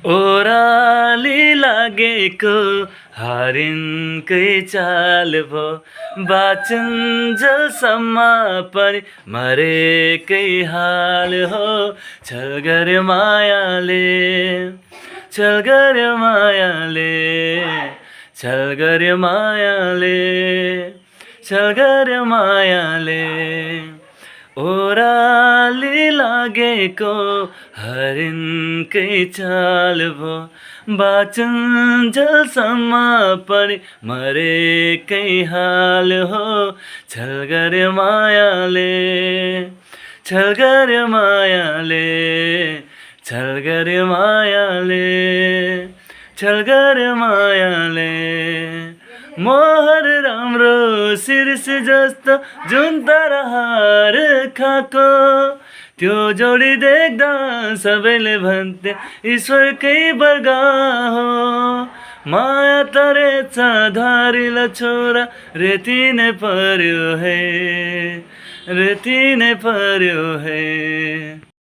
ओराली लागेको हरिणकै चाल भो बाँचुन्जेलसम्म पनि मरेकै हाल हो। छल गर्यो मायाले, छल गर्यो मायाले, छल गर्यो मायाले, छल गर्यो मायाले। ओराली लागेको हरिणकै चाल भो बाँचुन्जेलसम्म पनि मरेकै हाल हो। छल गर्यो मायाले, छल गर्यो मायाले, छल गर्यो मायाले, छल गर्यो मायाले। मोहर राम्रो शीर्ष जस्तो जुन ताराहार खाको, त्यो जोडी देख्दा सबैले भन्थे ईश्वरकै वर्ग हो। माया तरेछ धारिलो छोरा रेती नै पर्यो है, रेती नै पर्यो है।